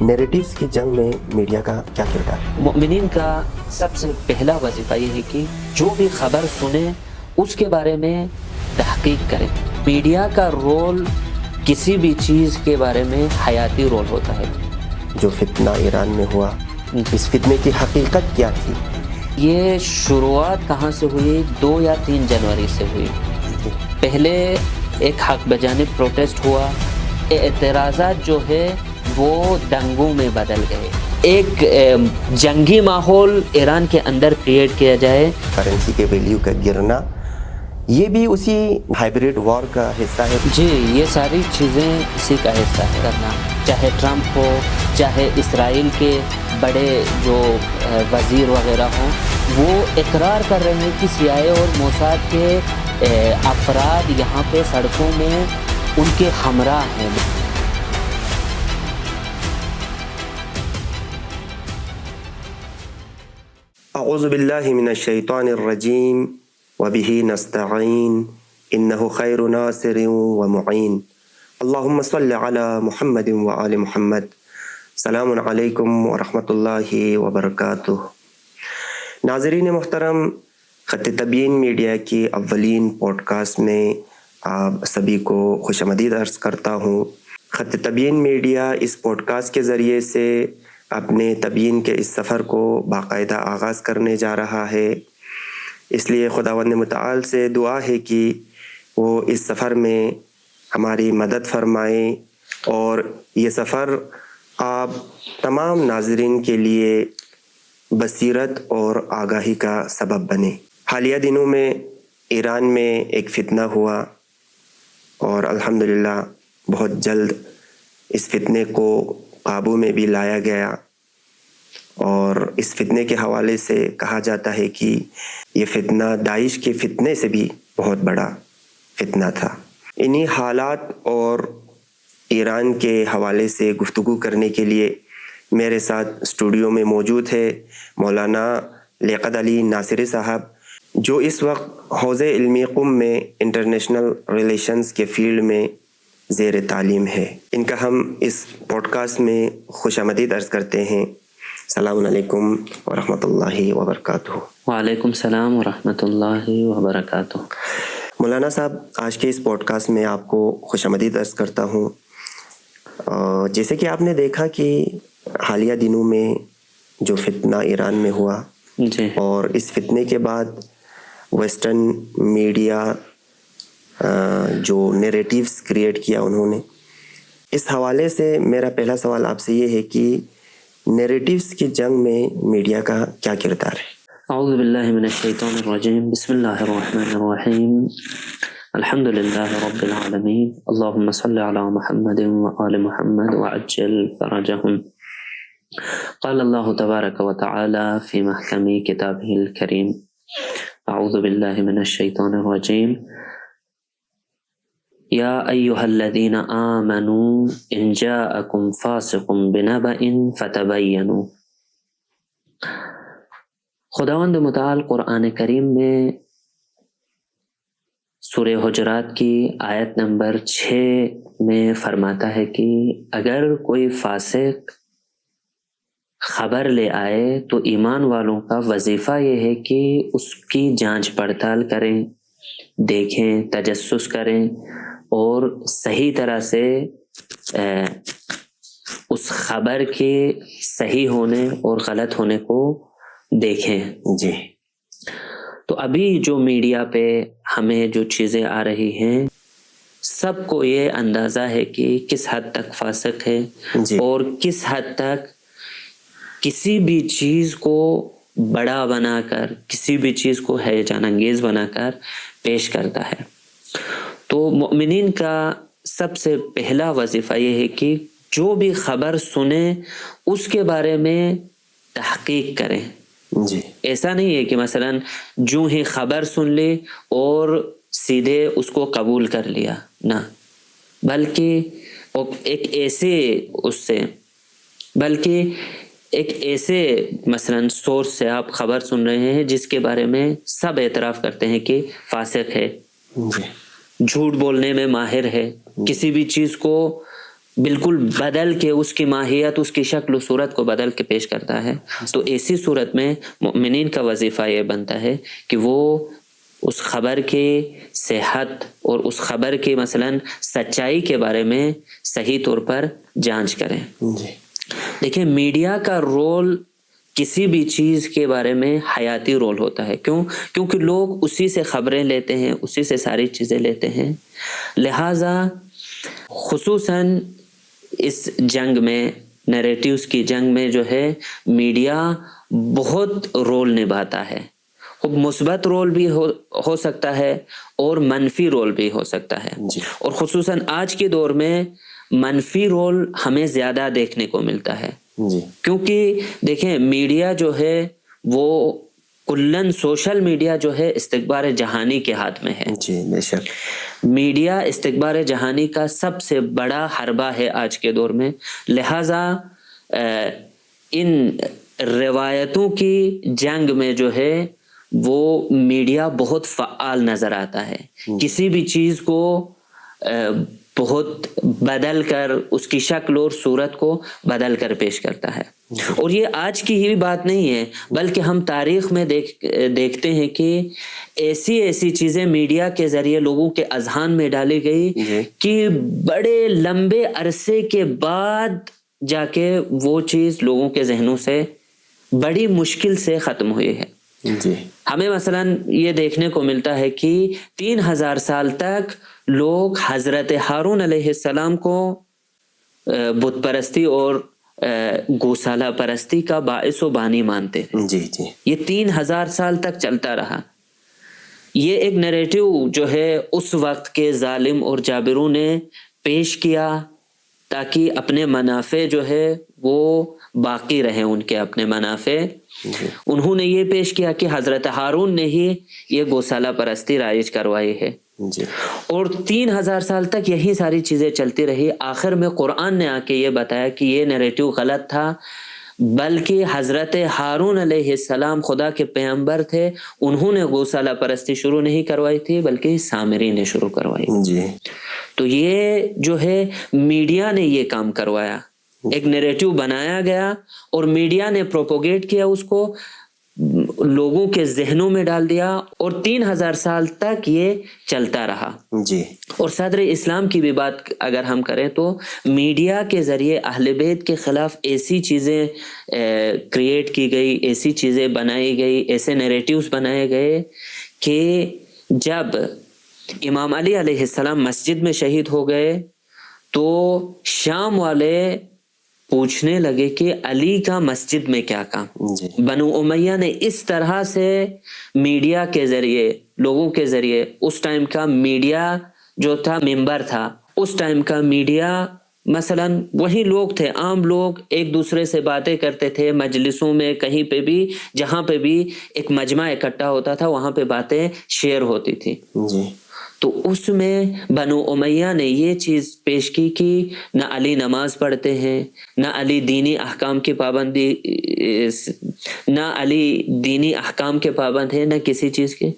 Narratives کی جنگ میں میڈیا کا کیا کردار ہے؟ مومنین کا سب سے پہلا وظیفہ یہ ہے کہ جو بھی خبر سنیں اس کے بارے میں تحقیق کریں۔ میڈیا کا رول کسی بھی چیز کے بارے میں حیاتی رول ہوتا ہے۔ جو فتنہ ایران میں ہوا، اس فتنے کی حقیقت کیا تھی؟ یہ شروعات کہاں سے ہوئی؟ 2 یا 3 جنوری سے ہوئی۔ پہلے ایک حق بجانب پروٹیسٹ ہوا، اعتراضات جو ہے وہ دنگوں میں بدل گئے، ایک جنگی ماحول ایران کے اندر کریٹ کیا جائے۔ کرنسی کے ویلیو کا گرنا یہ بھی اسی ہائبریڈ وار کا حصہ ہے۔ جی، یہ ساری چیزیں اسی کا حصہ ہے کرنا، چاہے ٹرمپ ہو، چاہے اسرائیل کے بڑے جو وزیر وغیرہ ہوں، وہ اقرار کر رہے ہیں کہ CIA اور موساد کے افراد یہاں پہ سڑکوں میں ان کے ہمراہ ہیں۔ اعوذ باللہ من الشیطان الرجیم وبہ نستعین انہ خیر ناصر ومعین اللہم صل علی محمد وآل محمد۔ السلام علیکم ورحمۃ اللہ وبرکاتہ۔ ناظرین محترم، خط تبیین میڈیا کی اولین پوڈ کاسٹ میں آپ سبھی کو خوش آمدید عرض کرتا ہوں۔ خط تبیین میڈیا اس پوڈ کاسٹ کے ذریعے سے اپنے تبیین کے اس سفر کو باقاعدہ آغاز کرنے جا رہا ہے، اس لیے خداوند متعال سے دعا ہے کہ وہ اس سفر میں ہماری مدد فرمائیں اور یہ سفر آپ تمام ناظرین کے لیے بصیرت اور آگاہی کا سبب بنے۔ حالیہ دنوں میں ایران میں ایک فتنہ ہوا اور الحمدللہ بہت جلد اس فتنے کو قابو میں بھی لایا گیا، اور اس فتنے کے حوالے سے کہا جاتا ہے کہ یہ فتنہ داعش کے فتنے سے بھی بہت بڑا فتنہ تھا۔ انہی حالات اور ایران کے حوالے سے گفتگو کرنے کے لیے میرے ساتھ اسٹوڈیو میں موجود ہے مولانا لیاقت علی ناصری صاحب، جو اس وقت حوزہ علمی قم میں انٹرنیشنل ریلیشنز کے فیلڈ میں زیر تعلیم ہے۔ ان کا ہم اس پوڈ کاسٹ میں خوش آمدید عرض کرتے ہیں۔ السلام علیکم ورحمۃ اللہ وبرکاتہ۔ وعلیکم السلام ورحمۃ اللہ وبرکاتہ۔ مولانا صاحب، آج کے اس پوڈ کاسٹ میں آپ کو خوش آمدید عرض کرتا ہوں۔ جیسے کہ آپ نے دیکھا کہ حالیہ دنوں میں جو فتنہ ایران میں ہوا، جی، اور اس فتنے کے بعد ویسٹرن میڈیا جو نیریٹیوز کریٹ کیا انہوں نے، اس حوالے سے میرا پہلا سوال آپ سے یہ ہے کہ نیریٹیوز کی جنگ میں میڈیا کا کیا کردار ہے؟ اعوذ باللہ من الشیطان الرجیم، بسم اللہ الرحمن الرحیم، الحمد للہ رب العالمین، اللہم صل علی محمد وآل محمد وعجل فرجہم۔ قال اللہ تبارک وتعالی فی محکم کتابہ الکریم، اعوذ باللہ من الشیطان الرجیم، یا ایہا الذین آمنوا ان جاءکم فاسق بنبأ فتبینوا۔ خداوند متعال قرآن کریم میں سورہ حجرات کی آیت نمبر 6 میں فرماتا ہے کہ اگر کوئی فاسق خبر لے آئے تو ایمان والوں کا وظیفہ یہ ہے کہ اس کی جانچ پڑتال کریں، دیکھیں، تجسس کریں اور صحیح طرح سے اس خبر کے صحیح ہونے اور غلط ہونے کو دیکھیں۔ جی، تو ابھی جو میڈیا پہ ہمیں جو چیزیں آ رہی ہیں، سب کو یہ اندازہ ہے کہ کس حد تک فاسق ہے، جی، اور کس حد تک کسی بھی چیز کو بڑا بنا کر، کسی بھی چیز کو ہیجان انگیز بنا کر پیش کرتا ہے۔ تو مومنین کا سب سے پہلا وظیفہ یہ ہے کہ جو بھی خبر سنیں اس کے بارے میں تحقیق کریں۔ جی، ایسا نہیں ہے کہ مثلا جو ہی خبر سن لی اور سیدھے اس کو قبول کر لیا، نہ، بلکہ ایک ایسے مثلا سورس سے آپ خبر سن رہے ہیں جس کے بارے میں سب اعتراف کرتے ہیں کہ فاسق ہے، جی، جھوٹ بولنے میں ماہر ہے، کسی بھی چیز کو بالکل بدل کے اس کی ماہیت، اس کی شکل و صورت کو بدل کے پیش کرتا ہے. تو ایسی صورت میں مومنین کا وظیفہ یہ بنتا ہے کہ وہ اس خبر کی صحت اور اس خبر کی مثلاً سچائی کے بارے میں صحیح طور پر جانچ کریں. دیکھیں میڈیا کا رول کسی بھی چیز کے بارے میں حیاتی رول ہوتا ہے. کیونکہ لوگ اسی سے خبریں لیتے ہیں، اسی سے ساری چیزیں لیتے ہیں. لہٰذا خصوصاً اس جنگ میں، نیریٹیوز کی جنگ میں جو ہے میڈیا بہت رول نبھاتا ہے. مثبت رول بھی ہو سکتا ہے اور منفی رول بھی ہو سکتا ہے. اور خصوصاً آج کے دور میں منفی رول ہمیں زیادہ دیکھنے کو ملتا ہے. کیونکہ دیکھیں میڈیا جو ہے وہ کلن سوشل میڈیا جو ہے استکبار جہانی کے ہاتھ میں ہے. جی بے شک. میڈیا استکبار جہانی کا سب سے بڑا حربہ ہے آج کے دور میں. لہٰذا ان روایتوں کی جنگ میں جو ہے وہ میڈیا بہت فعال نظر آتا ہے. کسی بھی چیز کو بہت بدل کر اس کی شکل اور صورت کو بدل کر پیش کرتا ہے. اور یہ آج کی ہی بات نہیں ہے بلکہ ہم تاریخ میں دیکھتے ہیں کہ ایسی چیزیں میڈیا کے ذریعے لوگوں کے اذہان میں ڈالی گئی کہ بڑے لمبے عرصے کے بعد جا کے وہ چیز لوگوں کے ذہنوں سے بڑی مشکل سے ختم ہوئی ہے. ہمیں مثلاً یہ دیکھنے کو ملتا ہے کہ 3000 سال تک لوگ حضرت ہارون علیہ السلام کو بت پرستی اور گوسالہ پرستی کا باعث و بانی مانتے تھے. یہ 3000 سال تک چلتا رہا. یہ ایک نیریٹو جو ہے اس وقت کے ظالم اور جابروں نے پیش کیا تاکہ اپنے منافع جو ہے وہ باقی رہیں، ان کے اپنے منافع. انہوں نے یہ پیش کیا کہ حضرت ہارون نے ہی یہ گوسالہ پرستی رائج کروائی ہے. اور 3000 سال تک یہی ساری چیزیں چلتی رہی. آخر میں قرآن نے آ کے یہ بتایا کہ یہ نیریٹو غلط تھا، بلکہ حضرت ہارون علیہ السلام خدا کے پیغمبر تھے. انہوں نے گوسالہ پرستی شروع نہیں کروائی تھی بلکہ سامری نے شروع کروائی. تو یہ جو ہے میڈیا نے یہ کام کروایا. ایک نیریٹو بنایا گیا اور میڈیا نے پروپوگیٹ کیا، اس کو لوگوں کے ذہنوں میں ڈال دیا اور 3000 سال تک یہ چلتا رہا. اور صدر اسلام کی بھی بات اگر ہم کریں تو میڈیا کے ذریعے اہل بیت کے خلاف ایسی چیزیں کریٹ کی گئی، ایسی چیزیں بنائی گئی، ایسے نیریٹیوز بنائے گئے کہ جب امام علی علیہ السلام مسجد میں شہید ہو گئے تو شام والے پوچھنے لگے کہ علی کا مسجد میں کیا کام. بنو امیہ نے اس طرح سے میڈیا کے ذریعے، لوگوں کے ذریعے، اس ٹائم کا میڈیا جو تھا ممبر تھا، اس ٹائم کا میڈیا مثلاً وہی لوگ تھے، عام لوگ ایک دوسرے سے باتیں کرتے تھے مجلسوں میں، کہیں پہ بھی جہاں پہ بھی ایک مجمع اکٹھا ہوتا تھا وہاں پہ باتیں شیئر ہوتی تھی. تو اس میں بنو امیہ نے یہ چیز پیش کی کہ نہ علی نماز پڑھتے ہیں، نہ علی دینی احکام کی پابندی، نہ علی دینی احکام کے پابند ہیں، نہ کسی چیز کے.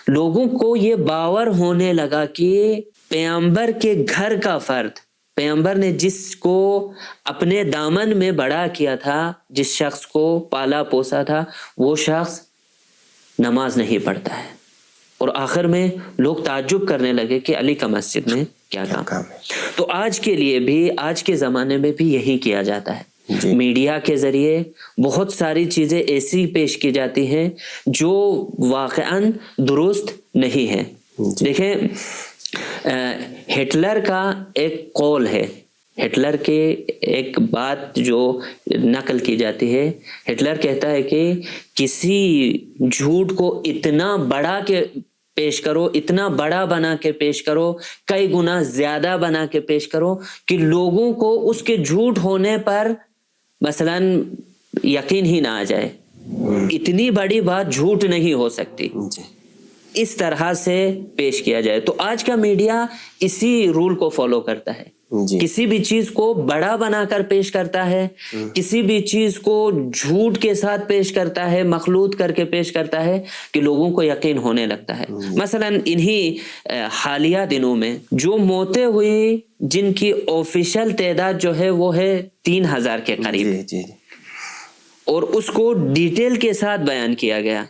لوگوں کو یہ باور ہونے لگا کہ پیغمبر کے گھر کا فرد، پیغمبر نے جس کو اپنے دامن میں بڑا کیا تھا، جس شخص کو پالا پوسا تھا، وہ شخص نماز نہیں پڑھتا ہے. اور آخر میں لوگ تعجب کرنے لگے کہ علی کا مسجد میں کیا کام ہے. تو آج کے لیے بھی، آج کے زمانے میں بھی یہی کیا جاتا ہے. میڈیا کے ذریعے بہت ساری چیزیں ایسی پیش کی جاتی ہیں جو واقعاً درست نہیں ہے. دیکھیں ہٹلر کا ایک قول ہے، ہٹلر کے ایک بات جو نقل کی جاتی ہے. ہٹلر کہتا ہے کہ کسی جھوٹ کو اتنا بڑا کے پیش کرو، اتنا بڑا بنا کے پیش کرو، کئی گنا زیادہ بنا کے پیش کرو کہ لوگوں کو اس کے جھوٹ ہونے پر مثلاً یقین ہی نہ آ جائے. اتنی بڑی بات جھوٹ نہیں ہو سکتی. اس طرح سے پیش کیا جائے. تو آج کا میڈیا اسی رول کو فالو کرتا ہے. کسی بھی چیز کو بڑا بنا کر پیش کرتا ہے, کسی بھی چیز کو جھوٹ کے ساتھ پیش کرتا ہے, مخلوط کر کے پیش کرتا ہے کہ لوگوں کو یقین ہونے لگتا ہے. مثلا انہی حالیہ دنوں میں جو موتیں ہوئی جن کی آفیشل تعداد جو ہے وہ ہے 3000 کے قریب, اور اس کو ڈیٹیل کے ساتھ بیان کیا گیا,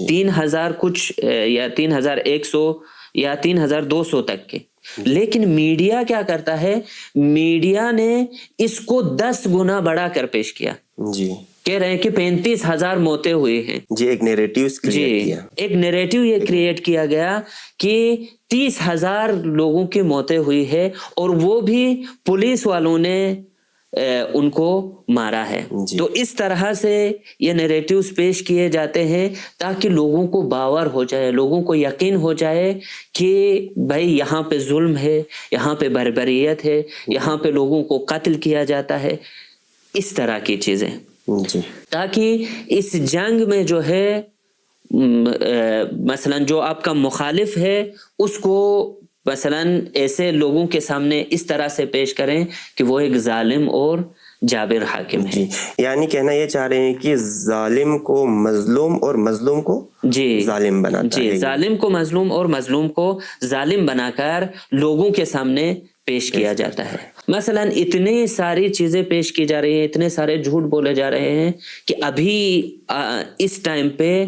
3000 کچھ یا 3100 یا 3200 تک کے. لیکن میڈیا کیا کرتا ہے, میڈیا نے اس کو 10 گنا بڑا کر پیش کیا. کہہ رہے ہیں کہ 35,000 موتیں ہوئی ہیں. ایک نیریٹو یہ کریٹ کیا گیا کہ 30,000 لوگوں کی موتیں ہوئی ہے, اور وہ بھی پولیس والوں نے ان کو مارا ہے. تو اس طرح سے یہ نیریٹیوز پیش کیے جاتے ہیں تاکہ لوگوں کو باور ہو جائے, لوگوں کو یقین ہو جائے کہ بھائی یہاں پہ ظلم ہے, یہاں پہ بربریت ہے, یہاں پہ لوگوں کو قتل کیا جاتا ہے, اس طرح کی چیزیں, تاکہ اس جنگ میں جو ہے مثلا جو آپ کا مخالف ہے اس کو مثلا ایسے لوگوں کے سامنے اس طرح سے پیش کریں کہ وہ ایک ظالم اور جابر حاکم ہے. یعنی کہنا یہ چاہ رہے ہیں کہ ظالم کو مظلوم اور مظلوم کو ظالم بناتا ہے. ظالم کو مظلوم اور مظلوم کو ظالم بنا کر لوگوں کے سامنے پیش کیا جاتا ہے. مثلا اتنی ساری چیزیں پیش کی جا رہی ہیں, اتنے سارے جھوٹ بولے جا رہے ہیں کہ ابھی اس ٹائم پہ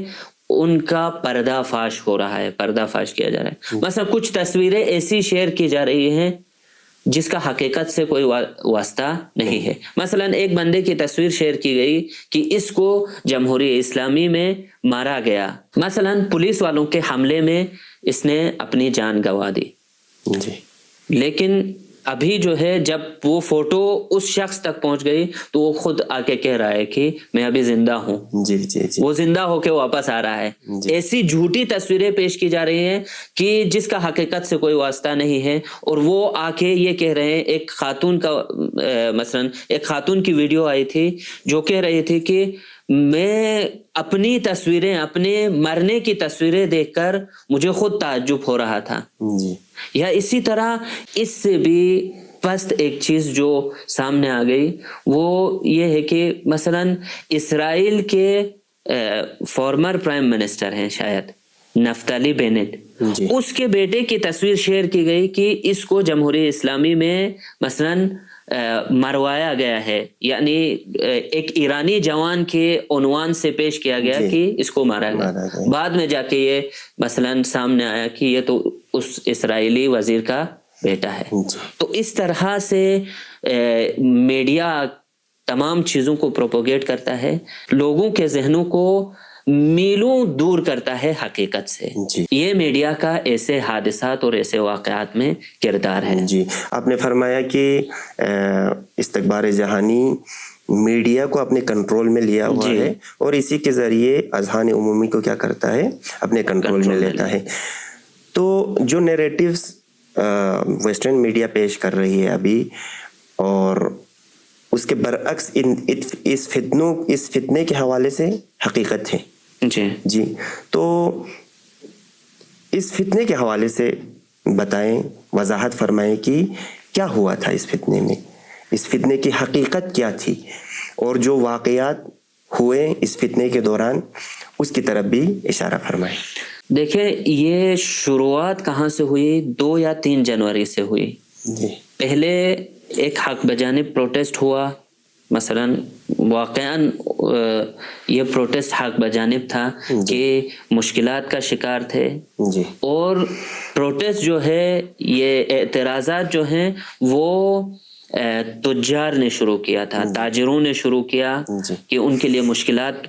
ان کا پردہ فاش ہو رہا ہے, پردہ فاش کیا جا رہا ہے. مثلا کچھ تصویریں ایسی شیئر کی جا رہی ہیں جس کا حقیقت سے کوئی واسطہ نہیں ہے. مثلا ایک بندے کی تصویر شیئر کی گئی کہ اس کو جمہوریہ اسلامی میں مارا گیا, مثلا پولیس والوں کے حملے میں اس نے اپنی جان گنوا دی. لیکن ابھی جو ہے جب وہ فوٹو اس شخص تک پہنچ گئی تو وہ خود آ کے کہہ رہا ہے کہ میں ابھی زندہ ہوں. وہ زندہ ہو کے واپس آ رہا ہے. ایسی جھوٹی تصویریں پیش کی جا رہی ہیں کہ جس کا حقیقت سے کوئی واسطہ نہیں ہے, اور وہ آ کے یہ کہہ رہے ہیں, ایک خاتون کا مثلا ایک خاتون کی ویڈیو آئی تھی جو کہہ رہی تھی کہ میں اپنی تصویریں, اپنے مرنے کی تصویریں دیکھ کر مجھے خود تعجب ہو رہا تھا. یا اسی طرح اس سے بھی پست ایک چیز جو سامنے آ گئی وہ یہ ہے کہ مثلا اسرائیل کے فارمر پرائم منسٹر ہیں شاید نفتالی بینٹ, اس کے بیٹے کی تصویر شیئر کی گئی کہ اس کو جمہوریہ اسلامی میں مثلا مروایا گیا ہے, یعنی ایک ایرانی جوان کے عنوان سے پیش کیا گیا کہ اس کو مارا گیا. بعد میں جا کے یہ مثلا سامنے آیا کہ یہ تو اس اسرائیلی وزیر کا بیٹا ہے. تو اس طرح سے میڈیا تمام چیزوں کو پروپوگیٹ کرتا ہے, لوگوں کے ذہنوں کو میلوں دور کرتا ہے حقیقت سے. یہ میڈیا کا ایسے حادثات اور ایسے واقعات میں کردار ہے. آپ نے فرمایا کہ استکبار جہانی میڈیا کو اپنے کنٹرول میں لیا ہوا ہے, اور اسی کے ذریعے اذہان عمومی کو کیا کرتا ہے, اپنے کنٹرول میں لیتا ہے. تو جو نیریٹیوز ویسٹرن میڈیا پیش کر رہی ہے ابھی, اور اس کے برعکس اس فتنے کے حوالے سے حقیقت ہے. جی تو اس فتنے کے حوالے سے بتائیں, وضاحت فرمائیں کہ کیا ہوا تھا اس فتنے میں, اس فتنے کی حقیقت کیا تھی, اور جو واقعات ہوئے اس فتنے کے دوران اس کی طرف بھی اشارہ فرمائیں. دیکھیں یہ شروعات کہاں سے ہوئی, 2 یا 3 جنوری سے ہوئی. پہلے ایک حق بجانب پروٹیسٹ ہوا, مثلا واقعاً یہ پروٹیسٹ حق بجانب تھا کہ مشکلات کا شکار تھے, اور پروٹیسٹ جو ہے یہ اعتراضات جو ہیں وہ تجار نے شروع کیا تھا, تاجروں نے شروع کیا کہ ان کے لیے مشکلات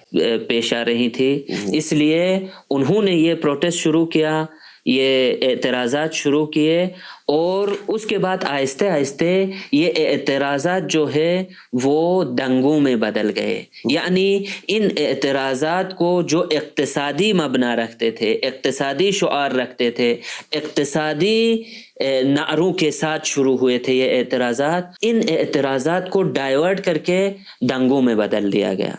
پیش آ رہی تھی, اس لیے انہوں نے یہ پروٹیسٹ شروع کیا, یہ اعتراضات شروع کیے, اور اس کے بعد آہستہ آہستہ یہ اعتراضات جو ہے وہ دنگوں میں بدل گئے. یعنی ان اعتراضات کو جو اقتصادی مبنا رکھتے تھے, اقتصادی شعار رکھتے تھے, اقتصادی نعروں کے ساتھ شروع ہوئے تھے یہ اعتراضات, ان اعتراضات کو ڈائیورٹ کر کے دنگوں میں بدل دیا گیا.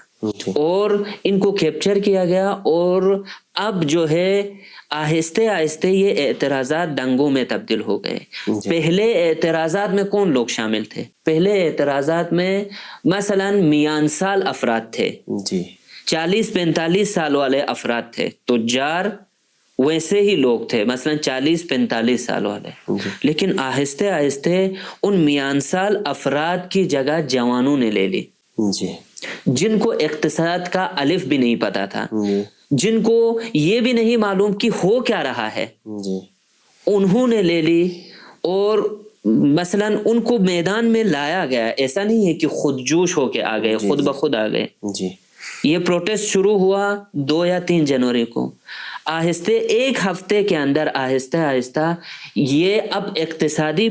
اور ان کو کیپچر کیا گیا، اور اب جو ہے آہستہ آہستہ یہ اعتراضات دنگوں میں تبدیل ہو گئے۔ پہلے اعتراضات میں کون لوگ شامل تھے؟ پہلے اعتراضات میں مثلا میان سال افراد تھے، 40-45 سال والے افراد تھے، تجار ویسے ہی لوگ تھے، مثلا 40-45 سال والے۔ لیکن آہستہ آہستہ ان میان سال افراد کی جگہ جوانوں نے لے لی، جن کو اقتصاد کا الف بھی نہیں پتا تھا، جن کو یہ بھی نہیں معلوم کہ ہو کیا رہا ہے، انہوں نے لے لی۔ اور مثلا ان کو میدان میں لایا گیا، ایسا نہیں ہے کہ خود جوش ہو کے آ گئے، خود بخود آ گئے۔ یہ پروٹیسٹ شروع ہوا 2 یا 3 جنوری کو، آہستہ ایک ہفتے کے اندر آہستہ آہستہ یہ اب اقتصادی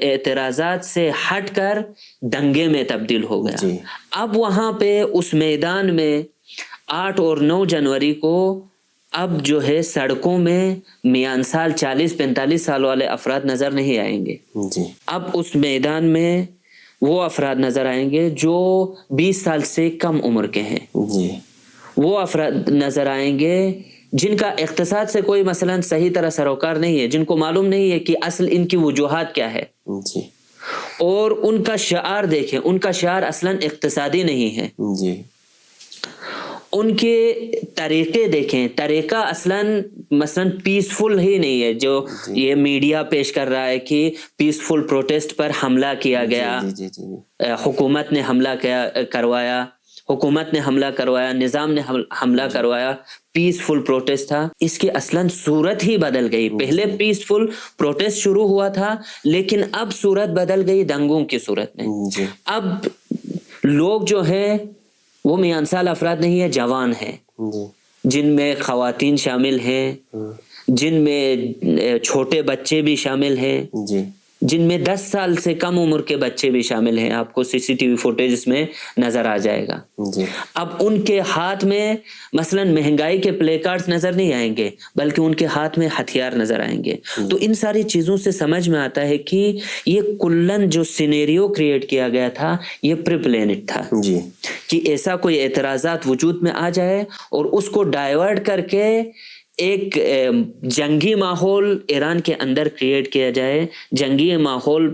اعتراضات سے ہٹ کر دنگے میں تبدیل ہو گیا۔ اب وہاں پہ اس میدان میں 8 اور 9 جنوری کو اب جو ہے سڑکوں میں میان سال 40-45 سال والے افراد نظر نہیں آئیں گے۔ اب اس میدان میں وہ افراد نظر آئیں گے جو 20 سال سے کم عمر کے ہیں، وہ افراد نظر آئیں گے جن کا اقتصاد سے کوئی مثلا صحیح طرح سروکار نہیں ہے، جن کو معلوم نہیں ہے کہ اصل ان کی وجوہات کیا ہے، اور ان کا شعار دیکھیں، ان کا شعار اصلا اقتصادی نہیں ہے۔ ان کے طریقے دیکھیں، طریقہ اصلا مثلا پیسفل ہی نہیں ہے، جو یہ میڈیا پیش کر رہا ہے کہ پیسفل پروٹیسٹ پر حملہ کیا گیا، حکومت نے حملہ کروایا، حکومت نے حملہ کروایا، نظام نے حملہ کروایا، پیسفل پروٹیسٹ تھا۔ اس کی اصلا صورت ہی بدل گئی۔ پہلے پیسفل پروٹیسٹ شروع ہوا تھا، لیکن اب صورت بدل گئی دنگوں کی صورت میں۔ اب لوگ جو ہے وہ میان سال افراد نہیں ہے، جوان ہیں، جن میں خواتین شامل ہیں، جن میں چھوٹے بچے بھی شامل ہیں، جن میں 10 سال سے کم عمر کے بچے بھی شامل ہیں۔ آپ کو CCTV فوٹیج میں نظر آ جائے گا۔ اب ان کے ہاتھ میں مثلا مہنگائی کے پلے کارڈز نظر نہیں آئیں گے، بلکہ ان کے ہاتھ میں ہتھیار نظر آئیں گے۔ تو ان ساری چیزوں سے سمجھ میں آتا ہے کہ یہ کلن جو سینیریو کریٹ کیا گیا تھا یہ پری پلانڈ تھا، کہ ایسا کوئی اعتراضات وجود میں آ جائے اور اس کو ڈائیورٹ کر کے ایک جنگی ماحول ایران کے اندر کریٹ کیا جائے، جنگی ماحول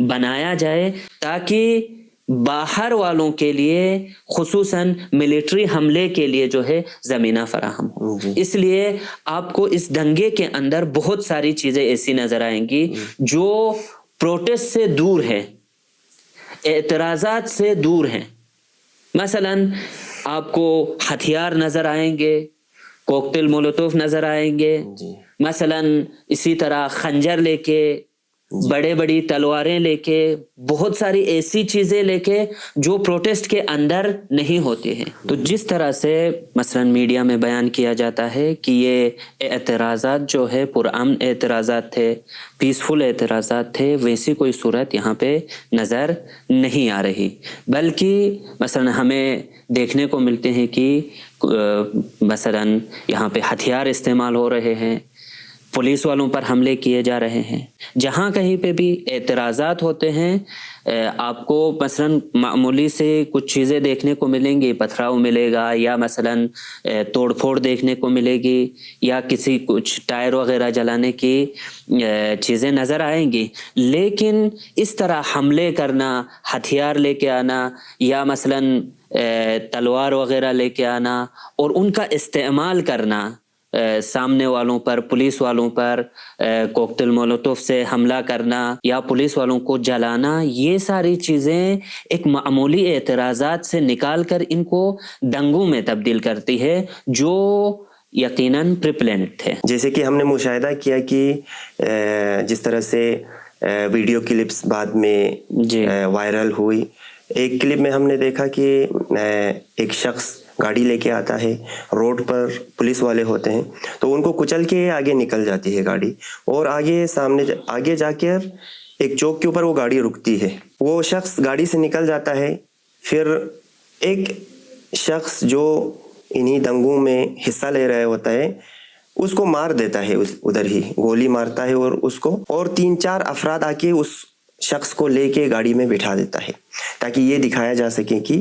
بنایا جائے، تاکہ باہر والوں کے لیے خصوصاً ملٹری حملے کے لیے جو ہے زمینہ فراہم ہو۔ اس لیے آپ کو اس دنگے کے اندر بہت ساری چیزیں ایسی نظر آئیں گی جو پروٹیسٹ سے دور ہے، اعتراضات سے دور ہیں۔ مثلا آپ کو ہتھیار نظر آئیں گے، کوکٹیل مولوتوف نظر آئیں گے، مثلا اسی طرح خنجر لے کے، بڑے بڑی تلواریں لے کے، بہت ساری ایسی چیزیں لے کے جو پروٹیسٹ کے اندر نہیں ہوتی ہیں۔ تو جس طرح سے مثلا میڈیا میں بیان کیا جاتا ہے کہ یہ اعتراضات جو ہے پرامن اعتراضات تھے، پیسفل اعتراضات تھے، ویسی کوئی صورت یہاں پہ نظر نہیں آ رہی، بلکہ مثلا ہمیں دیکھنے کو ملتے ہیں کہ مثلا یہاں پہ ہتھیار استعمال ہو رہے ہیں، پولیس والوں پر حملے کیے جا رہے ہیں۔ جہاں کہیں پہ بھی اعتراضات ہوتے ہیں آپ کو مثلا معمولی سے کچھ چیزیں دیکھنے کو ملیں گی، پتھراؤ ملے گا، یا مثلا توڑ پھوڑ دیکھنے کو ملے گی، یا کسی کچھ ٹائر وغیرہ جلانے کی چیزیں نظر آئیں گی۔ لیکن اس طرح حملے کرنا، ہتھیار لے کے آنا، یا مثلا تلوار وغیرہ لے کے آنا اور ان کا استعمال کرنا سامنے والوں پر، پولیس والوں پر کوکٹیل مولوتوف سے حملہ کرنا یا پولیس والوں کو جلانا، یہ ساری چیزیں ایک معمولی اعتراضات سے نکال کر ان کو دنگوں میں تبدیل کرتی ہے جو یقیناً پری پلانڈ تھے۔ جیسے کہ ہم نے مشاہدہ کیا کہ جس طرح سے ویڈیو کلپس بعد میں وائرل ہوئی، ایک کلپ میں ہم نے دیکھا کہ ایک شخص گاڑی لے کے آتا ہے، روڈ پر پولیس والے ہوتے ہیں تو ان کو کچل کے آگے نکل جاتی ہے گاڑی، اور آگے جا کر ایک چوک کے اوپر وہ گاڑی رکتی ہے، وہ شخص گاڑی سے نکل جاتا ہے، پھر ایک شخص جو انہی دنگوں میں حصہ لے رہا ہوتا ہے اس کو مار دیتا ہے، ادھر ہی گولی مارتا ہے اور اس کو، اور 3-4 افراد آ کے اس شخص کو لے کے گاڑی میں بٹھا دیتا ہے تاکہ یہ دکھایا جا سکے کہ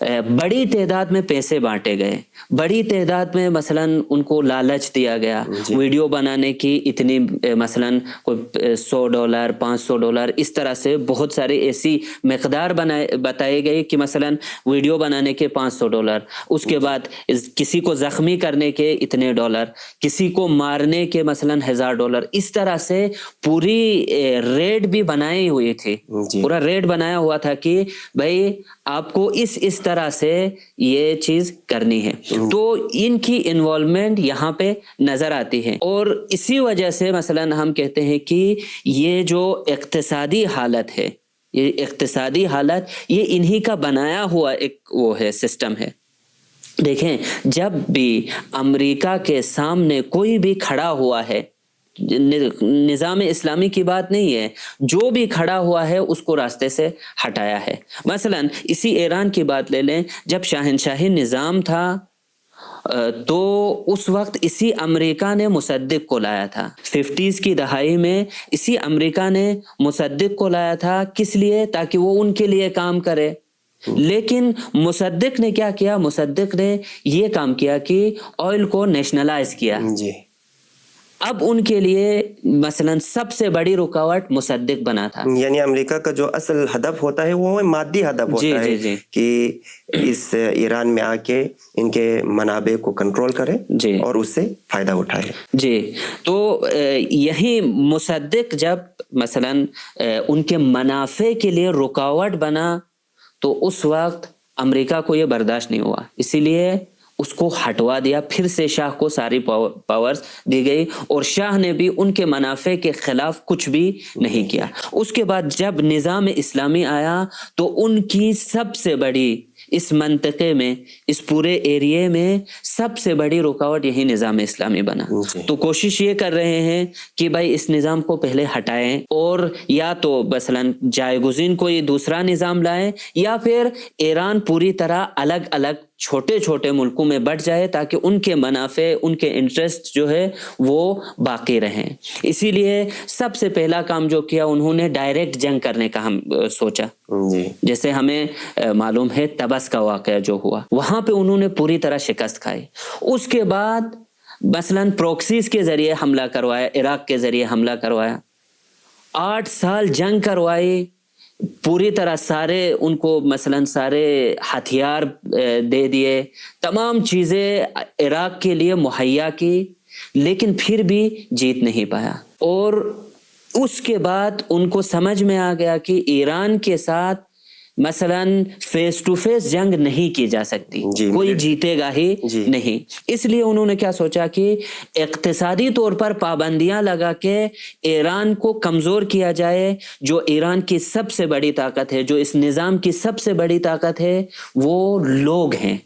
بڑی تعداد میں پیسے بانٹے گئے، بڑی تعداد میں مثلاً ان کو لالچ دیا گیا، ویڈیو بنانے کی اتنی مثلاً کوئی $100 $500 اس طرح سے بہت سارے ایسی مقدار بتائی گئی کہ مثلاً ویڈیو بنانے کے $500، اس کے بعد کسی کو زخمی کرنے کے اتنے ڈالر، کسی کو مارنے کے مثلاً $1000، اس طرح سے پوری ریٹ بھی بنائی ہوئی تھی، پورا ریٹ بنایا ہوا تھا کہ بھائی آپ کو اس طرح سے یہ چیز کرنی ہے۔ تو ان کی انوالومنٹ یہاں پہ نظر آتی ہے، اور اسی وجہ سے مثلاً ہم کہتے ہیں کہ یہ جو اقتصادی حالت ہے، یہ اقتصادی حالت یہ انہی کا بنایا ہوا ایک وہ ہے، سسٹم ہے۔ دیکھیں جب بھی امریکہ کے سامنے کوئی بھی کھڑا ہوا ہے، نظام اسلامی کی بات نہیں ہے، جو بھی کھڑا ہوا ہے اس کو راستے سے ہٹایا ہے۔ مثلا اسی ایران کی بات لے لیں، جب شاہنشاہی نظام تھا تو اس وقت اسی امریکہ نے مصدق کو لایا تھا، 50s کی دہائی میں اسی امریکہ نے مصدق کو لایا تھا، کس لیے؟ تاکہ وہ ان کے لیے کام کرے۔ لیکن مصدق نے کیا کیا؟ مصدق نے یہ کام کیا کہ آئل کو نیشنلائز کیا۔ اب ان کے لیے مثلا سب سے بڑی رکاوٹ مصدق بنا تھا، یعنی امریکہ کا جو اصل ہدف ہوتا ہے وہ مادی ہدف ہوتا ہے کہ اس ایران میں آ کے ان کے منابع کو کنٹرول کرے اور اس سے فائدہ اٹھائے۔ جی، تو یہی مصدق جب مثلا ان کے منافع کے لیے رکاوٹ بنا تو اس وقت امریکہ کو یہ برداشت نہیں ہوا، اسی لیے اس کو ہٹوا دیا، پھر سے شاہ کو ساری پاورز دی گئی، اور شاہ نے بھی ان کے منافع کے خلاف کچھ بھی نہیں کیا۔ اس کے بعد جب نظام اسلامی آیا تو ان کی سب سے بڑی اس منطقے میں، اس پورے ایریے میں سب سے بڑی رکاوٹ یہی نظام اسلامی بنا۔ تو کوشش یہ کر رہے ہیں کہ بھائی اس نظام کو پہلے ہٹائیں، اور یا تو مثلا جائے گزین کوئی دوسرا نظام لائیں، یا پھر ایران پوری طرح الگ الگ چھوٹے چھوٹے ملکوں میں بٹ جائے تاکہ ان کے منافع، ان کے انٹرسٹ جو ہے وہ باقی رہیں۔ اسی لیے سب سے پہلا کام جو کیا انہوں نے ڈائریکٹ جنگ کرنے کا ہم سوچا۔ جیسے ہمیں معلوم ہے تبس کا واقعہ جو ہوا، وہاں پہ انہوں نے پوری طرح شکست کھائی۔ اس کے بعد مثلاً پروکسیز کے ذریعے حملہ کروایا، عراق کے ذریعے حملہ کروایا، 8 سال جنگ کروائی، پوری طرح سارے ان کو مثلاً سارے ہتھیار دے دیے، تمام چیزیں عراق کے لیے مہیا کی، لیکن پھر بھی جیت نہیں پایا۔ اور اس کے بعد ان کو سمجھ میں آ گیا کہ ایران کے ساتھ مثلاً فیس ٹو فیس جنگ نہیں کی جا سکتی، کوئی جیتے گا ہی نہیں۔ اس لیے انہوں نے کیا سوچا کہ اقتصادی طور پر پابندیاں لگا کے ایران کو کمزور کیا جائے۔ جو ایران کی سب سے بڑی طاقت ہے، جو اس نظام کی سب سے بڑی طاقت ہے، وہ لوگ ہیں۔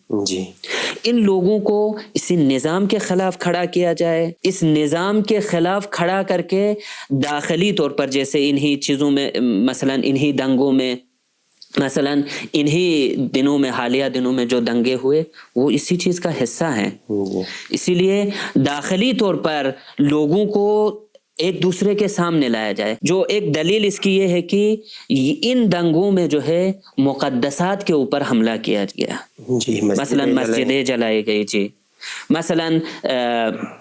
ان لوگوں کو اسی نظام کے خلاف کھڑا کیا جائے، اس نظام کے خلاف کھڑا کر کے داخلی طور پر، جیسے انہی چیزوں میں مثلاً انہی دنگوں میں، مثلاً انہی دنوں میں، حالیہ دنوں میں جو دنگے ہوئے وہ اسی چیز کا حصہ ہیں۔ اسی لیے داخلی طور پر لوگوں کو ایک دوسرے کے سامنے لایا جائے۔ جو ایک دلیل اس کی یہ ہے کہ ان دنگوں میں جو ہے مقدسات کے اوپر حملہ کیا گیا، مثلا مسجدیں جلائی گئی، جی، مثلا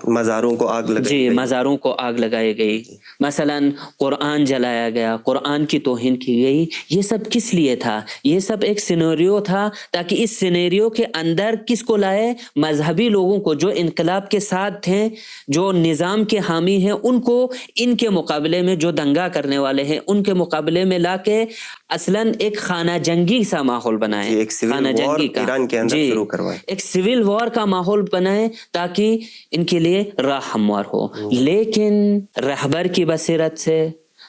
مزاروں کو آگ لگائی گئی، مزاروں کو آگ لگائی گئی، مثلا قرآن جلایا گیا، قرآن کی توہین کی گئی۔ یہ سب کس لیے تھا؟ یہ سب ایک سینیریو تھا، تاکہ اس سینیریو کے اندر کس کو لائے؟ مذہبی لوگوں کو، جو انقلاب کے ساتھ تھے، جو نظام کے حامی ہیں، ان کو ان کے مقابلے میں، جو دنگا کرنے والے ہیں ان کے مقابلے میں لا کے اصلاً ایک خانہ جنگی سا ماحول بنائے، خانہ جنگی کا، ایران کے اندر شروع کروائے، ایک سول وار کا ماحول بنائے تاکہ ان کے لیے راہ ہموار ہو۔ لیکن رہبر کی بصیرت سے،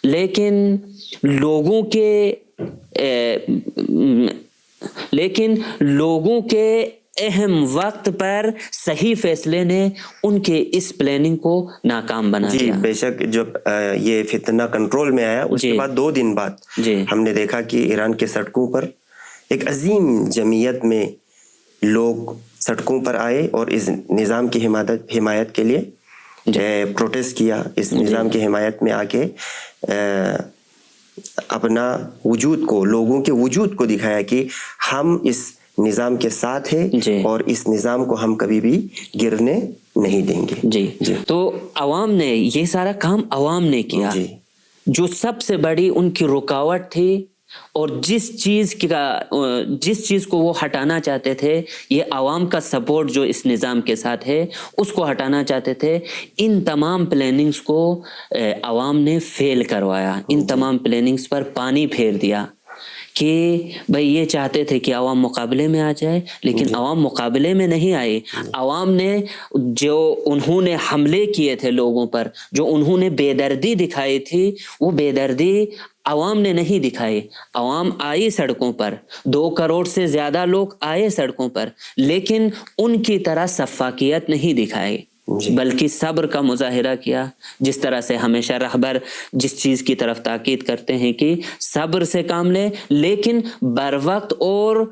لیکن لوگوں کے اہم وقت پر صحیح فیصلے نے ان کے اس پلاننگ کو ناکام بنا دیا۔ بے شک جب یہ فتنہ کنٹرول میں آیا، اس کے بعد 2 دن بعد ہم نے دیکھا کہ ایران کے سڑکوں پر ایک عظیم جمعیت میں لوگ سڑکوں پر آئے اور اس نظام کی حمایت کے لیے پروٹیسٹ کیا، اس نظام کی حمایت میں آ کے اپنا وجود کو، لوگوں کے وجود کو دکھایا کہ ہم اس نظام کے ساتھ ہے جی اور اس نظام کو ہم کبھی بھی گرنے نہیں دیں گے. جی تو عوام نے یہ سارا کام عوام نے کیا. جی جو سب سے بڑی ان کی رکاوٹ تھی اور جس چیز کو وہ ہٹانا چاہتے تھے، یہ عوام کا سپورٹ جو اس نظام کے ساتھ ہے اس کو ہٹانا چاہتے تھے. ان تمام پلاننگز کو عوام نے فیل کروایا، ان تمام پلاننگز پر پانی پھیر دیا کہ بھئی یہ چاہتے تھے کہ عوام مقابلے میں آ جائے، لیکن عوام مقابلے میں نہیں آئے. عوام نے جو انہوں نے حملے کیے تھے لوگوں پر، جو انہوں نے بے دردی دکھائی تھی، وہ بے دردی عوام نے نہیں دکھائی. عوام آئی سڑکوں پر، 2 کروڑ سے زیادہ لوگ آئے سڑکوں پر، لیکن ان کی طرح شفافیت نہیں دکھائی، بلکہ صبر کا مظاہرہ کیا. جس طرح سے ہمیشہ رہبر جس چیز کی طرف تاکید کرتے ہیں کہ صبر سے کام لیں، لیکن بر وقت اور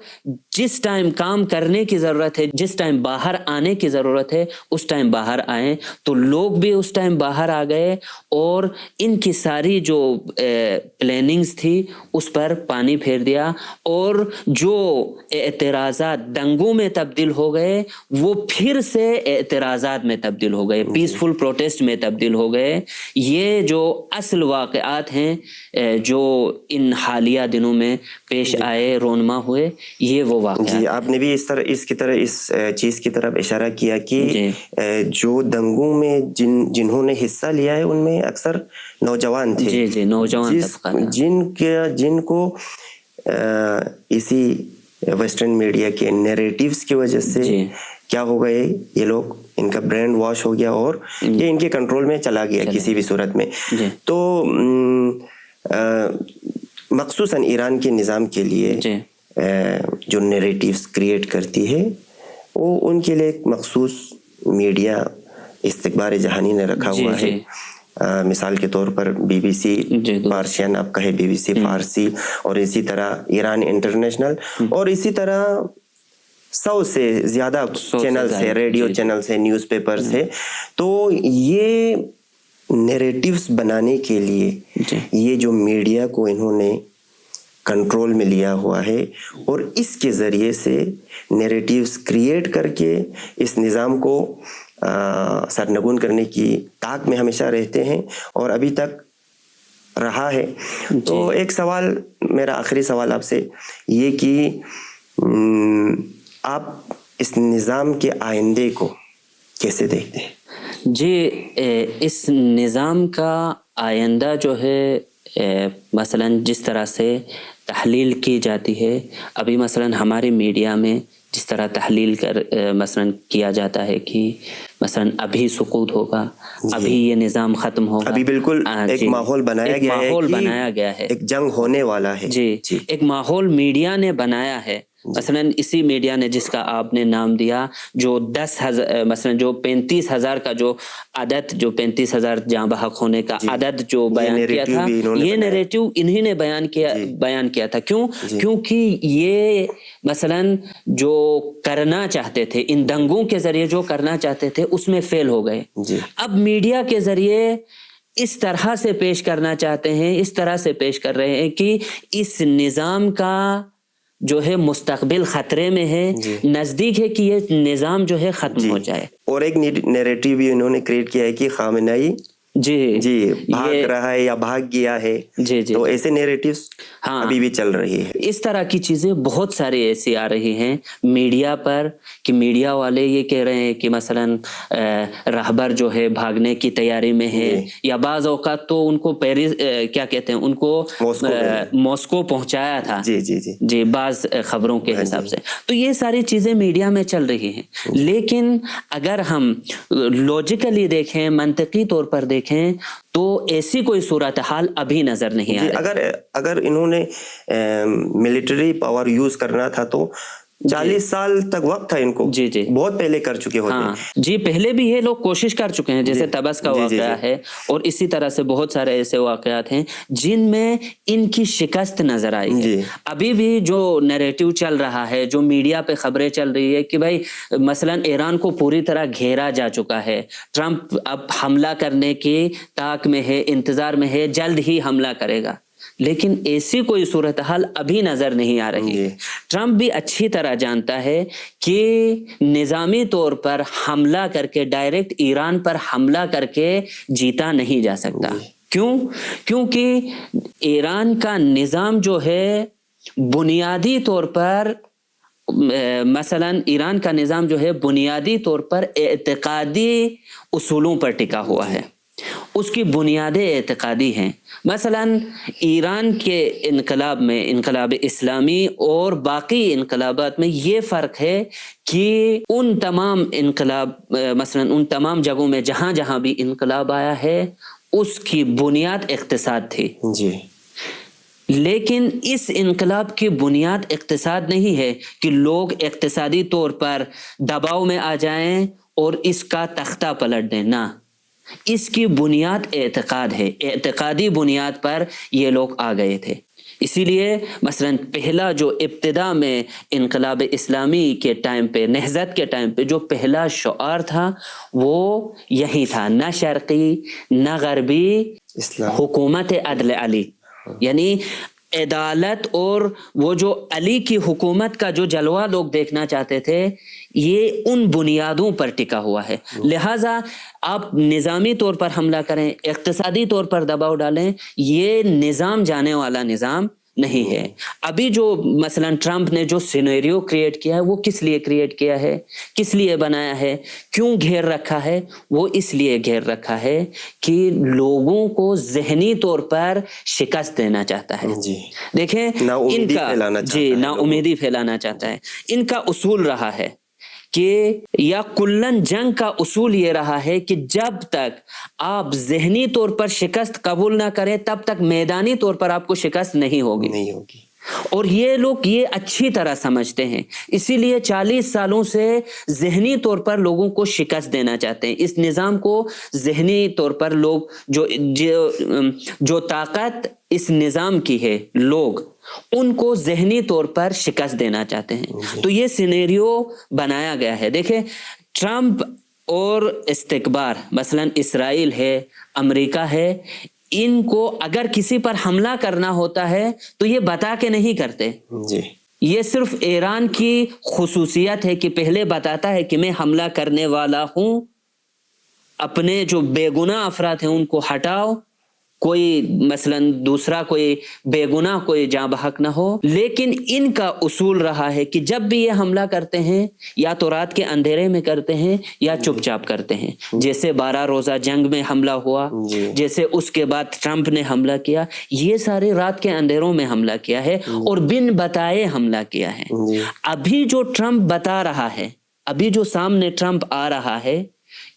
جس ٹائم کام کرنے کی ضرورت ہے، جس ٹائم باہر آنے کی ضرورت ہے، اس ٹائم باہر آئیں. تو لوگ بھی اس ٹائم باہر آ گئے اور ان کی ساری جو پلاننگز تھی اس پر پانی پھیر دیا، اور جو اعتراضات دنگوں میں تبدیل ہو گئے وہ پھر سے اعتراضات میں تبدیل ہو گئے، پیسفل پروٹیسٹ میں تبدیل ہو گئے. یہ جو اصل واقعات ہیں جو ان حالیہ دنوں میں پیش آئے، رونما ہوئے، یہ وہ واقعات. جی آپ نے بھی اس چیز کی طرف اشارہ کیا کہ جو دنگوں میں جنہوں نے حصہ لیا ہے ان میں اکثر نوجوان تھے. جی نوجوان طبقہ جن کو اسی ویسٹرن میڈیا کے نیریٹیوز کی وجہ سے کیا ہو گئے، یہ لوگ ان کا برینڈ واش ہو گیا اور یہ ان کے کنٹرول میں چلا گیا کسی بھی صورت میں. تو مخصوصاً ایران کے نظام کے لیے جو نیریٹیوز کریٹ کرتی ہے وہ ان کے لیے ایک مخصوص میڈیا استخبار جہانی نے رکھا ہوا ہے. مثال کے طور پر بی بی سی فارسیان، آپ کہے بی بی سی فارسی، اور اسی طرح ایران انٹرنیشنل، اور اسی طرح 100 سے زیادہ چینلز ہے، ریڈیو چینلز ہے، نیوز پیپرز ہے. تو یہ نیریٹیوز بنانے کے لیے یہ جو میڈیا کو انہوں نے کنٹرول میں لیا ہوا ہے اور اس کے ذریعے سے نیریٹیوز کریٹ کر کے اس نظام کو سرنگون کرنے کی طاق میں ہمیشہ رہتے ہیں اور ابھی تک رہا ہے. تو ایک سوال، میرا آخری سوال آپ سے یہ کہ آپ اس نظام کے آئندے کو کیسے دیکھتے ہیں؟ جی اس نظام کا آئندہ جو ہے مثلا جس طرح سے تحلیل کی جاتی ہے، ابھی مثلا ہمارے میڈیا میں جس طرح تحلیل مثلا کیا جاتا ہے کہ مثلا ابھی سقوط ہوگا، ابھی یہ نظام ختم ہوگا، ابھی بالکل ایک ماحول بنایا گیا ہے، ایک جنگ ہونے والا ہے. جی ایک ماحول میڈیا نے بنایا ہے. مثلا اسی میڈیا نے جس کا آپ نے نام دیا، جو 10,000 مثلا جو 35,000 کا جو عدد، جو 35,000 جاں بحق ہونے کا عدد جو بیان کیا تھا، یہ نیریٹو انہی نے بیان کیا تھا. کیونکہ یہ مثلا جو کرنا چاہتے تھے، ان دنگوں کے ذریعے جو کرنا چاہتے تھے اس میں فیل ہو گئے. اب میڈیا کے ذریعے اس طرح سے پیش کرنا چاہتے ہیں، اس طرح سے پیش کر رہے ہیں کہ اس نظام کا جو ہے مستقبل خطرے میں ہے، نزدیک ہے کہ یہ نظام جو ہے ختم ہو جائے. اور ایک نیریٹیو بھی انہوں نے کریٹ کیا ہے کہ خامنہئی بھاگ رہا ہے یا بھاگ گیا ہے. تو ایسے نیریٹیوز ابھی بھی چل رہی ہے. اس طرح کی چیزیں بہت ساری ایسی آ رہی ہیں میڈیا پر کہ میڈیا والے یہ کہہ رہے ہیں کہ مثلا رہبر جو ہے بھاگنے کی تیاری میں ہے، یا بعض اوقات تو ان کو پیرس کیا کہتے ہیں، ان کو ماسکو پہنچایا تھا جی بعض خبروں کے حساب سے. تو یہ ساری چیزیں میڈیا میں چل رہی ہیں. لیکن اگر ہم لاجیکلی دیکھیں، منطقی طور پر دیکھیں تو ایسی کوئی صورتحال ابھی نظر نہیں آ رہی. اگر انہوں نے ملٹری پاور یوز کرنا تھا تو 40 سال تک وقت تھا ان کو. بہت پہلے کر چکے ہوتے. جی پہلے بھی یہ لوگ کوشش کر چکے ہیں، جیسے تبس کا واقعہ ہے، اور اسی طرح سے بہت سارے ایسے واقعات ہیں جن میں ان کی شکست نظر آئی ہے. ابھی بھی جو نیریٹو چل رہا ہے، جو میڈیا پہ خبریں چل رہی ہے کہ بھائی مثلا ایران کو پوری طرح گھیرا جا چکا ہے، ٹرمپ اب حملہ کرنے کی طاق میں ہے، انتظار میں ہے، جلد ہی حملہ کرے گا. لیکن ایسی کوئی صورتحال ابھی نظر نہیں آ رہی. ٹرمپ بھی اچھی طرح جانتا ہے کہ نظامی طور پر حملہ کر کے، ڈائریکٹ ایران پر حملہ کر کے جیتا نہیں جا سکتا. کیوں؟ کیونکہ ایران کا نظام جو ہے بنیادی طور پر، مثلا ایران کا نظام جو ہے بنیادی طور پر اعتقادی اصولوں پر ٹکا ہوا ہے. اس کی بنیادیں اعتقادی ہیں. مثلا ایران کے انقلاب میں، انقلاب اسلامی اور باقی انقلابات میں یہ فرق ہے کہ ان تمام انقلاب، مثلا ان تمام جگہوں میں جہاں جہاں بھی انقلاب آیا ہے اس کی بنیاد اقتصاد تھی. لیکن اس انقلاب کی بنیاد اقتصاد نہیں ہے کہ لوگ اقتصادی طور پر دباؤ میں آ جائیں اور اس کا تختہ پلٹ دیں. نہ، اس کی بنیاد اعتقاد ہے. اعتقادی بنیاد پر یہ لوگ آ گئے تھے. اسی لیے مثلا پہلا جو ابتدا میں انقلاب اسلامی کے ٹائم پہ، نہضت کے ٹائم پہ جو پہلا شعار تھا وہ یہی تھا، نہ شرقی نہ غربی، حکومت عدل علی. یعنی عدالت اور وہ جو علی کی حکومت کا جو جلوہ لوگ دیکھنا چاہتے تھے یہ ان بنیادوں پر ٹکا ہوا ہے. لہٰذا آپ نظامی طور پر حملہ کریں، اقتصادی طور پر دباؤ ڈالیں، یہ نظام جانے والا نظام نہیں ہے. ابھی جو مثلا ٹرمپ نے جو سینیریو کریٹ کیا ہے وہ کس لیے کریٹ کیا ہے، کس لیے بنایا ہے، کیوں گھیر رکھا ہے؟ وہ اس لیے گھیر رکھا ہے کہ لوگوں کو ذہنی طور پر شکست دینا چاہتا ہے. دیکھیں ان کا نا امیدی پھیلانا چاہتا ہے. ان کا اصول رہا ہے کہ یا کلن جنگ کا اصول یہ رہا ہے کہ جب تک آپ ذہنی طور پر شکست قبول نہ کریں تب تک میدانی طور پر آپ کو شکست نہیں ہوگی. اور یہ لوگ یہ اچھی طرح سمجھتے ہیں، اسی لیے 40 سالوں سے ذہنی طور پر لوگوں کو شکست دینا چاہتے ہیں. اس نظام کو ذہنی طور پر لوگ جو طاقت اس نظام کی ہے، لوگ ان کو ذہنی طور پر شکست دینا چاہتے ہیں. تو یہ سینیریو بنایا گیا ہے. دیکھیں ٹرمپ اور استکبار، مثلا اسرائیل ہے، امریکہ ہے، ان کو اگر کسی پر حملہ کرنا ہوتا ہے تو یہ بتا کے نہیں کرتے. یہ صرف ایران کی خصوصیت ہے کہ پہلے بتاتا ہے کہ میں حملہ کرنے والا ہوں، اپنے جو بے گناہ افراد ہیں ان کو ہٹاؤ، کوئی مثلا دوسرا کوئی بے گناہ کوئی جاں بحق نہ ہو. لیکن ان کا اصول رہا ہے کہ جب بھی یہ حملہ کرتے ہیں یا تو رات کے اندھیرے میں کرتے ہیں یا چپ چاپ کرتے ہیں. جیسے 12 روزہ جنگ میں حملہ ہوا، جیسے اس کے بعد ٹرمپ نے حملہ کیا، یہ سارے رات کے اندھیروں میں حملہ کیا ہے اور بن بتائے حملہ کیا ہے. ابھی جو ٹرمپ بتا رہا ہے، ابھی جو سامنے ٹرمپ آ رہا ہے،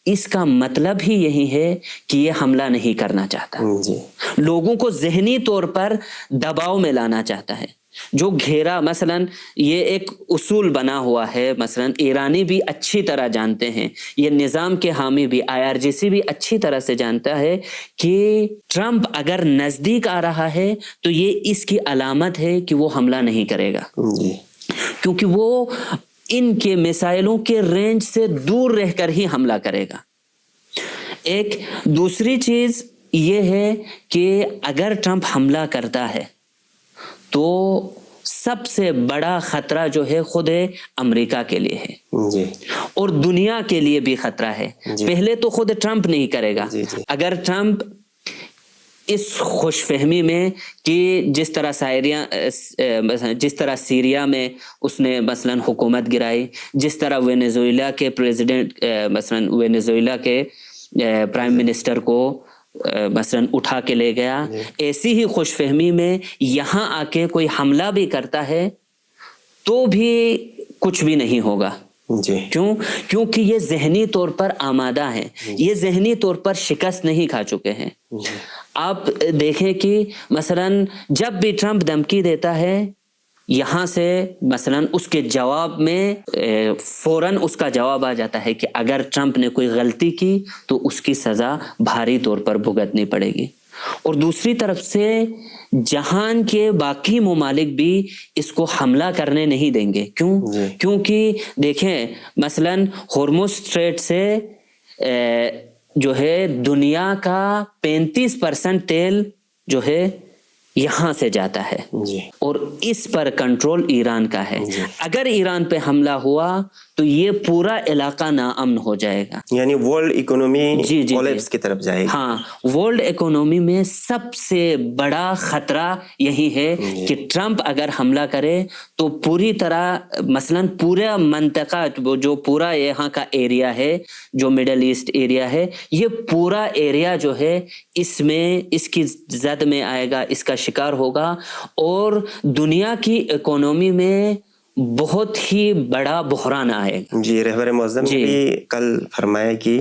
اس کا مطلب ہی یہی ہے کہ یہ حملہ نہیں کرنا چاہتا، لوگوں کو ذہنی طور پر دباؤ میں لانا چاہتا ہے. جو گھیرا، مثلا یہ ایک اصول بنا ہوا ہے، مثلا ایرانی بھی اچھی طرح جانتے ہیں، یہ نظام کے حامی بھی، IRGC بھی اچھی طرح سے جانتا ہے کہ ٹرمپ اگر نزدیک آ رہا ہے تو یہ اس کی علامت ہے کہ وہ حملہ نہیں کرے گا، کیونکہ وہ ان کے میسائلوں کے رینج سے دور رہ کر ہی حملہ کرے گا. ایک دوسری چیز یہ ہے کہ اگر ٹرمپ حملہ کرتا ہے تو سب سے بڑا خطرہ جو ہے خود امریکہ کے لیے ہے اور دنیا کے لیے بھی خطرہ ہے. پہلے تو خود ٹرمپ نہیں کرے گا. اگر ٹرمپ اس خوش فہمی میں کہ جس طرح سیریا میں اس نے مثلا حکومت گرائی، جس طرح وینزویلا کے پریزیڈنٹ، مثلا وینزویلا کے پرائم منسٹر کو مثلا اٹھا کے لے گیا، ایسی ہی خوش فہمی میں یہاں آ کے کوئی حملہ بھی کرتا ہے تو بھی کچھ بھی نہیں ہوگا. کیونکہ یہ ذہنی طور پر آمادہ ہیں، یہ ذہنی طور پر شکست نہیں کھا چکے ہیں. آپ دیکھیں کہ مثلا جب بھی ٹرمپ دھمکی دیتا ہے، یہاں سے مثلا اس کے جواب میں فوراً اس کا جواب آ جاتا ہے کہ اگر ٹرمپ نے کوئی غلطی کی تو اس کی سزا بھاری طور پر بھگتنی پڑے گی. اور دوسری طرف سے جہان کے باقی ممالک بھی اس کو حملہ کرنے نہیں دیں گے. کیونکہ دیکھیں مثلا ہورمز اسٹریٹ سے جو ہے دنیا کا 35% تیل جو ہے یہاں سے جاتا ہے جی اور اس پر کنٹرول ایران کا ہے. اگر ایران پہ حملہ ہوا تو یہ پورا علاقہ ناامن ہو جائے گا. یعنی ورلڈ اکانومی جی کولیپس کی طرف جائے گی. ہاں، ورلڈ اکانومی میں سب سے بڑا خطرہ یہی ہے کہ ٹرمپ اگر حملہ کرے تو پوری طرح مثلاً پورا منطقہ جو پورا یہاں کا ایریا ہے، جو مڈل ایسٹ ایریا ہے، یہ پورا ایریا جو ہے اس میں اس کی زد میں آئے گا، اس کا شکار ہوگا اور دنیا کی اکانومی میں بہت ہی بڑا بحران آئے گا. جی رہبر معظم نے بھی کل فرمایا کہ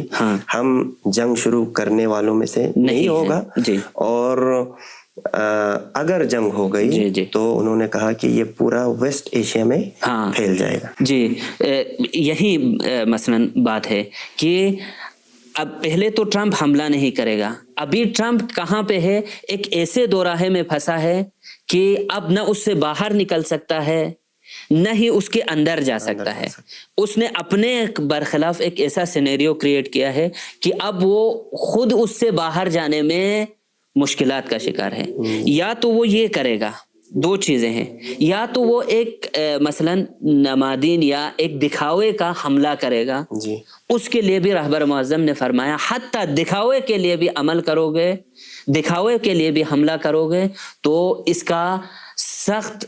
ہم جنگ شروع کرنے والوں میں سے نہیں ہوگا، اور اگر جنگ ہو گئی تو انہوں نے کہا کہ یہ پورا ویسٹ ایشیا میں پھیل جائے گا. جی یہی مثلاً بات ہے کہ اب پہلے تو ٹرمپ حملہ نہیں کرے گا. ابھی ٹرمپ کہاں پہ ہے؟ ایک ایسے دوراہے میں پھنسا ہے کہ اب نہ اس سے باہر نکل سکتا ہے نہ ہی اس کے اندر جا سکتا ہے. اس نے اپنے برخلاف ایک ایسا سینیریو کریٹ کیا ہے کہ اب وہ خود اس سے باہر جانے میں مشکلات کا شکار ہے. یا تو وہ یہ کرے گا، دو چیزیں ہیں، یا تو وہ ایک مثلاً نمادین یا ایک دکھاوے کا حملہ کرے گا. اس کے لیے بھی رہبر معظم نے فرمایا حتیٰ دکھاوے کے لیے بھی عمل کرو گے، دکھاوے کے لیے بھی حملہ کرو گے تو اس کا سخت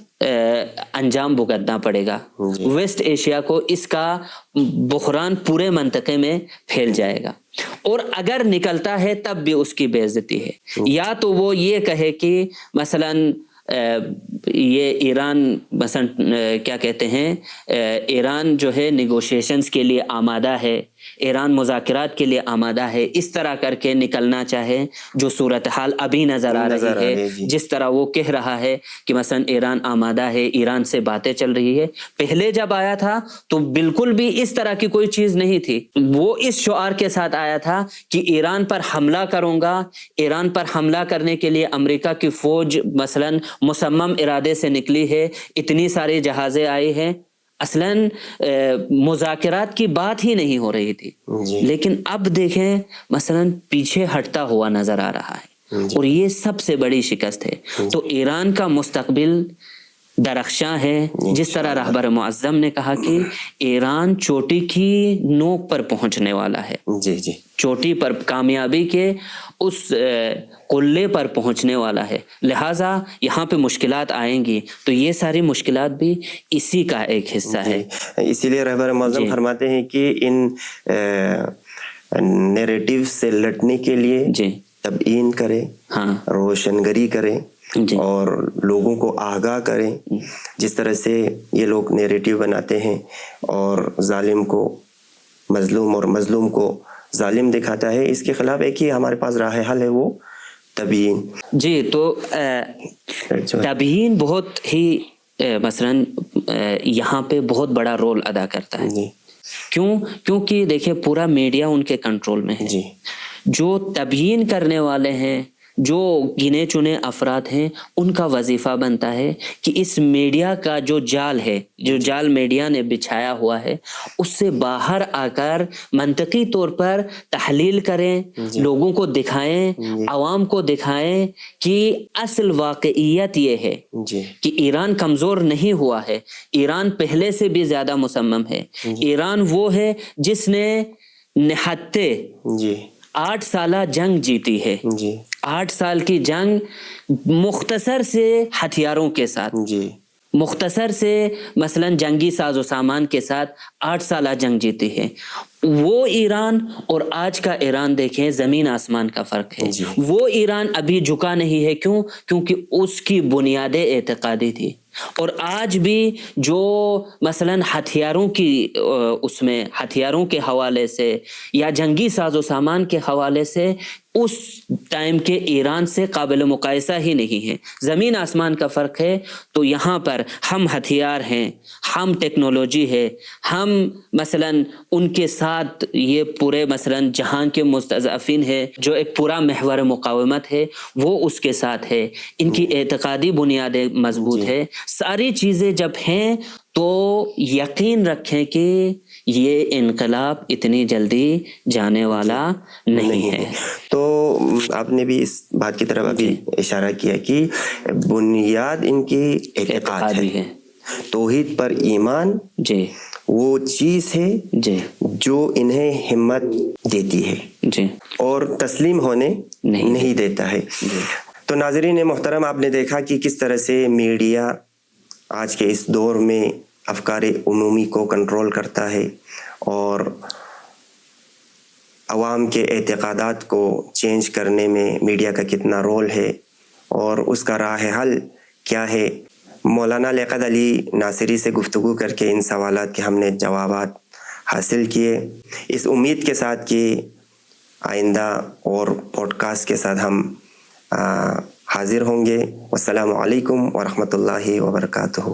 انجام بھگتنا پڑے گا. ویسٹ ایشیا کو اس کا بحران پورے منطقے میں پھیل جائے گا، اور اگر نکلتا ہے تب بھی اس کی بے عزتی ہے. یا تو وہ یہ کہے کہ مثلاً یہ ایران مثلا کیا کہتے ہیں، ایران جو ہے نیگوشیشنز کے لیے آمادہ ہے، ایران مذاکرات کے لیے آمادہ ہے، اس طرح کر کے نکلنا چاہے جو صورتحال ابھی نظر آ رہی ہے. جس طرح وہ کہہ رہا ہے کہ مثلا ایران آمادہ ہے، ایران سے باتیں چل رہی ہے. پہلے جب آیا تھا تو بالکل بھی اس طرح کی کوئی چیز نہیں تھی. وہ اس شعار کے ساتھ آیا تھا کہ ایران پر حملہ کروں گا، ایران پر حملہ کرنے کے لیے امریکہ کی فوج مثلا مصمم ارادے سے نکلی ہے، اتنی ساری جہازیں آئی ہیں. اصلاً مذاکرات کی بات ہی نہیں ہو رہی تھی. لیکن اب دیکھیں مثلاً پیچھے ہٹتا ہوا نظر آ رہا ہے، اور یہ سب سے بڑی شکست ہے. تو ایران کا مستقبل درخشاں ہے. جس طرح رہبر معظم نے کہا کہ ایران چوٹی کی نوک پر پہنچنے والا ہے، چوٹی پر کامیابی کے اس قلعے پر پہنچنے والا ہے. لہٰذا یہاں پہ مشکلات آئیں گی تو یہ ساری مشکلات بھی اسی کا ایک حصہ ہے. اسی لیے رہبر معظم فرماتے ہیں کہ ان نیریٹیو سے لڑنے کے لیے تبیین کرے، روشنگری کرے اور لوگوں کو آگاہ کریں. جس طرح سے یہ لوگ نیریٹیو بناتے ہیں اور ظالم کو مظلوم اور مظلوم کو ظالم دکھاتا ہے، اس کے خلاف ایک ہی ہمارے پاس راہ حل ہے، وہ تبیین. جی تو تبیین بہت ہی مثلاً یہاں پہ بہت بڑا رول ادا کرتا ہے. کیونکہ دیکھیں پورا میڈیا ان کے کنٹرول میں ہے. جو تبیین کرنے والے ہیں، جو گنے چنے افراد ہیں، ان کا وظیفہ بنتا ہے کہ اس میڈیا کا جو جال ہے، جو جال میڈیا نے بچھایا ہوا ہے، اس سے باہر آ کر منطقی طور پر تحلیل کریں، لوگوں کو دکھائیں، عوام کو دکھائیں کہ اصل واقعیت یہ ہے کہ ایران کمزور نہیں ہوا ہے، ایران پہلے سے بھی زیادہ مصمم ہے. ایران وہ ہے جس نے نہتے 8 سالہ جنگ جیتی ہے. 8 سال کی جنگ مختصر سے ہتھیاروں کے ساتھ، مختصر سے مثلا جنگی ساز و سامان کے ساتھ 8 سالہ جنگ جیتی ہے. وہ ایران اور آج کا ایران دیکھیں، زمین آسمان کا فرق ہے. وہ ایران ابھی جھکا نہیں ہے. کیونکہ اس کی بنیادیں اعتقادی تھی. اور آج بھی جو مثلا ہتھیاروں کی اس میں ہتھیاروں کے حوالے سے یا جنگی ساز و سامان کے حوالے سے اس ٹائم کے ایران سے قابل مقایسہ ہی نہیں ہے. زمین آسمان کا فرق ہے. تو یہاں پر ہم ہتھیار ہیں، ہم ٹیکنالوجی ہے، ہم مثلا ان کے ساتھ یہ پورے مثلا جہان کے مستضعفین ہے، جو ایک پورا محور مقاومت ہے وہ اس کے ساتھ ہے. ان کی اعتقادی بنیادیں مضبوط ہے. ساری چیزیں جب ہیں تو یقین رکھیں کہ یہ انقلاب اتنی جلدی جانے والا نہیں ہے. تو آپ نے بھی اس بات کی طرف ابھی اشارہ کیا کہ بنیاد ان کی اعتقاد ہے. توحید پر ایمان جی وہ چیز ہے جی جو انہیں ہمت دیتی ہے جی اور تسلیم ہونے نہیں دیتا ہے. تو ناظرین محترم، آپ نے دیکھا کہ کس طرح سے میڈیا آج کے اس دور میں افکار عمومی کو کنٹرول کرتا ہے اور عوام کے اعتقادات کو چینج کرنے میں میڈیا کا کتنا رول ہے اور اس کا راہ حل کیا ہے. مولانا لیاقت علی ناصری سے گفتگو کر کے ان سوالات کے ہم نے جوابات حاصل کیے، اس امید کے ساتھ کہ آئندہ اور پوڈ کاسٹ کے ساتھ ہم حاضر ہوں گے. والسلام علیکم ورحمۃ اللہ وبرکاتہ.